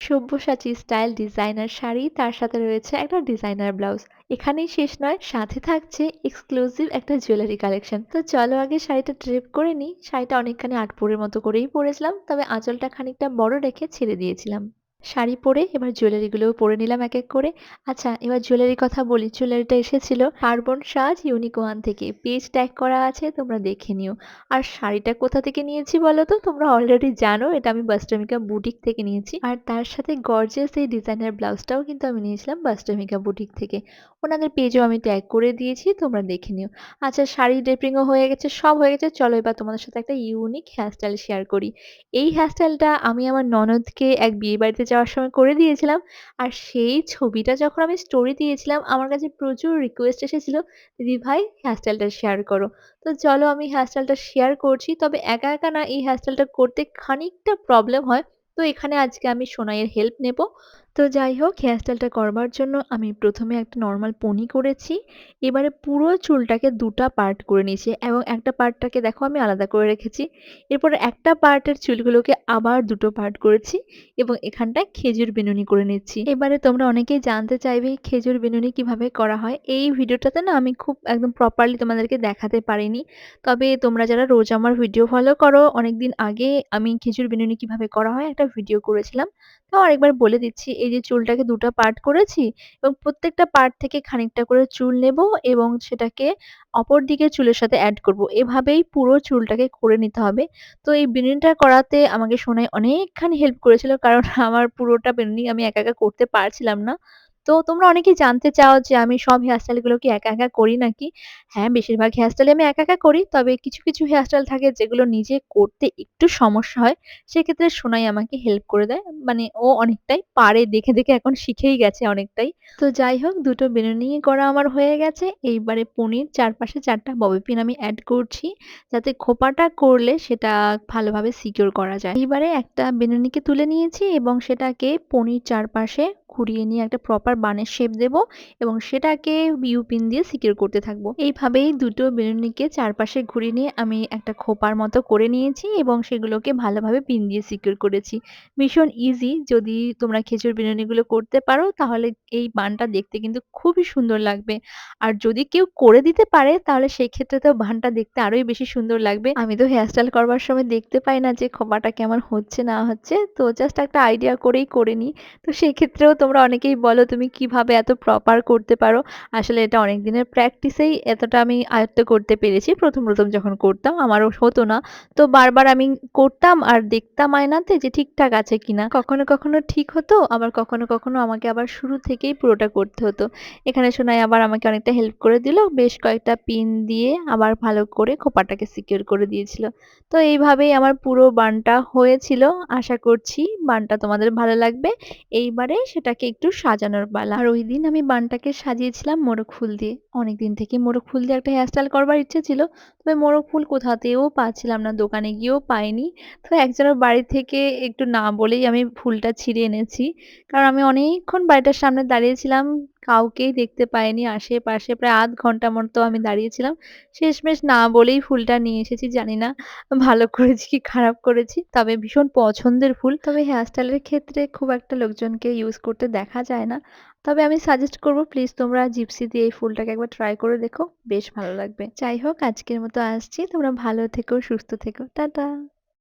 Sabyasachi style designer sari, তার সাথে রয়েছে একটা ডিজাইনার ব্লাউজ। এখানেই শেষ নয়, সাথে থাকছে এক্সক্লুসিভ একটা জুয়েলারি কালেকশন। তো চলো আগে শাড়িটা ড্রেপ করে নিই। শাড়িটা অনেকখানি আটপৌরের মতো করেই পরেছিলাম, তবে আঁচলটা খানিকটা বড় রেখে ছেড়ে দিয়েছিলাম। শাড়ি পরে এবার জুয়েলারিগুলোও পরে নিলাম এক এক করে। আচ্ছা, এবার জুয়েলারির কথা বলি। জুয়েলারিটা এসেছিল কার্বন সাজ ইউনিক ওয়ান থেকে। পেজ ট্যাগ করা আছে, তোমরা দেখে নিও। আর শাড়িটা কোথা থেকে নিয়েছি বলো তো? তোমরা অলরেডি জানো, এটা আমি বাস্টমিকা বুটিক থেকে নিয়েছি। আর তার সাথে গর্জিয়াস এই ডিজাইনার ব্লাউজটাও কিন্তু আমি নিয়েছিলাম বাস্টমিকা বুটিক থেকে। ওনাদের পেজও আমি ট্যাগ করে দিয়েছি, তোমরা দেখে নিও। আচ্ছা, শাড়ি ড্রেপিংও হয়ে গেছে, সব হয়ে গেছে। চলো এবার তোমাদের সাথে একটা ইউনিক হেয়ারস্টাইল শেয়ার করি। এই হেয়ারস্টাইলটা আমি আমার ননদকে এক বিয়েবাড়িতে যাওয়ার সময় করে দিয়েছিলাম। আর সেই ছবিটা যখন আমি স্টোরি দিয়েছিলাম, আমার কাছে প্রচুর রিকোয়েস্ট এসেছিল, "দিদিভাই হেয়ারস্টাইলটা শেয়ার করো।" তো চলো আমি হেয়ারস্টাইলটা শেয়ার করছি। তবে একা, একা না, এই হেয়ারস্টাইলটা করতে খানিকটা প্রবলেম হয়। তো এখানে আজকে আমি সোনাইয়ের হেল্প নেব। তো যাই হোক, হেয়ারস্টাইলটা করবার জন্য আমি ১ম এ একটা নরমাল পনি করেছি। এবারে পুরো চুলটাকে ২ টা পার্ট করে নিয়েছি এবং একটা পার্টটাকে দেখো আমি আলাদা করে রেখেছি। এরপরে একটা পার্টের চুলগুলোকে আবার ২ টো পার্ট করেছি এবং এখানটায় খেজুর বিনুনি করে নিচ্ছি। এবারে তোমরা অনেকেই জানতে চাইবে খেজুর বিনুনি কিভাবে করা হয়। এই ভিডিওটাতে না আমি খুব একদম প্রপারলি তোমাদেরকে দেখাতে পারিনি। তবে তোমরা যারা রোজ আমার ভিডিও ফলো করো, অনেকদিন আগে আমি খেজুর বিনুনি কিভাবে করা হয় একটা ভিডিও করেছিলাম। তাও আরেকবার বলে দিচ্ছি, এই যে চুলটাকে ২ টা পার্ট করেছি এবং প্রত্যেকটা পার্ট থেকে খানিকটা করে চুল নেব এবং সেটাকে অপর দিকের চুলের সাথে এড করব। এভাবেই পুরো চুলটাকে করে নিতে হবে। তো এই বিনুনিটা করাতে আমাকে সোনাই অনেকখানি হেল্প করেছিল। কারণ আমার পুরোটা বিনুনি আমি একা, একা করতে পারছিলাম না। তো তোমরা অনেকেই জানতে চাও যে আমি সব হেয়ার স্টাইল গুলো কি একা, একা করি নাকি? হ্যাঁ, বেশিরভাগ হেয়ার স্টাইলই আমি একা, একা করি। তবে কিছু, কিছু হেয়ার স্টাইল থাকে যেগুলো নিজে করতে একটু সমস্যা হয়। সেক্ষেত্রে সোনাই আমাকে হেল্প করে দেয়। মানে ও অনেকটাই পারে, দেখে, দেখে এখন শিখেই গেছে অনেকটাই। তো যাই হোক, ২ টো বেনুনি করা আমার হয়ে গেছে। এইবারে পনির চারপাশে ৪ টা ববি পিন আমি এড করছি, যাতে খোঁপাটা করলে সেটা ভালোভাবে সিকিউর করা যায়। এইবারে একটা বেনুনিকে তুলে নিয়েছি এবং সেটাকে পনির চারপাশে ঘুরিয়ে নিয়ে একটা প্রপার বানের শেপ দেব এবং সেটাকে ইউ পিন দিয়ে সিকিউর করতে থাকবো। এইভাবেই ২ টো বেনুনিকে চারপাশে ঘুরিয়ে নিয়ে আমি একটা খোঁপার মতো করে নিয়েছি এবং সেগুলোকে ভালোভাবে পিন দিয়ে সিকিউর করেছি। ভীষণ ইজি। যদি তোমরা খেজুর বিনুনিগুলো করতে পারো তাহলে এই বানটা দেখতে কিন্তু খুবই সুন্দর লাগবে। আর যদি কেউ করে দিতে পারে তাহলে সেই ক্ষেত্রে তো বানটা দেখতে আরোই বেশি সুন্দর লাগবে। আমি তো হেয়ার স্টাইল করবার সময় দেখতে পাই না যে খোঁপাটা কেমন হচ্ছে না হচ্ছে। তো জাস্ট একটা আইডিয়া করেই করে নিই। তো সেই ক্ষেত্রেও তোমরা অনেকেই বলো তুমি কিভাবে এত প্রপার করতে পারো? আসলে এটা অনেক দিনের প্র্যাকটিসেই এতটা আমি আয়ত্ত করতে পেরেছি। ১ম যখন করতাম আমারও হতো না। তো বারবার আমি করতাম আর দেখতাম আয়নাতে যে ঠিকঠাক আছে কিনা। কখনো, কখনো ঠিক হতো, আবার কখনো, কখনো আমাকে আবার শুরু থেকেই পুরোটা করতে হতো। এখানে সোনাই আবার আমাকে অনেকটা হেল্প করে দিল। বেশ কয়েকটা পিন দিয়ে আবার ভালো করে খোঁপাটাকে সিকিউর করে দিয়েছিল। তো এইভাবেই আমার পুরো বানটা হয়েছিল। আশা করছি বানটা তোমাদের ভালো লাগবে। এইবারে সেটাকে একটু সাজানোর পালা। আর ঐদিন আমি বানটাকে সাজিয়েছিলাম মোরগ ফুল দিয়ে। অনেকদিন থেকেই মোরগ ফুল দিয়ে একটা হেয়ার স্টাইল করবার ইচ্ছে ছিল। তবে মোরগ ফুল কোথাতেও পাচ্ছিলাম না, দোকানে গিয়েও পাইনি। তো একজনের বাড়ি থেকে একটু না বলেই আমি ফুলটা ছিঁড়ে এনেছি। কারণ আমি অনেকক্ষণ বাড়িটার সামনে দাঁড়িয়েছিলাম। কাউকেই দেখতে পাইনি আশেপাশে। প্রায় ০.৫ ঘন্টা মতো আমি দাঁড়িয়েছিলাম। শেষমেশ না বলেই ফুলটা নিয়ে এসেছি। জানি না ভালো করেছি কি খারাপ করেছি। তবে ভীষণ পছন্দের ফুল। তবে হেয়ার স্টাইলের ক্ষেত্রে খুব একটা লোকজনকে ইউজ করতে দেখা যায় না। তবে আমি সাজেস্ট করব, প্লিজ তোমরা জিপসি দিয়ে এই ফুলটাকে একবার ট্রাই করে দেখো। বেশ ভালো লাগবে। যাই হোক, আজকের মতো আসছি। তোমরা ভালো থেকো, সুস্থ থেকো। টাটা।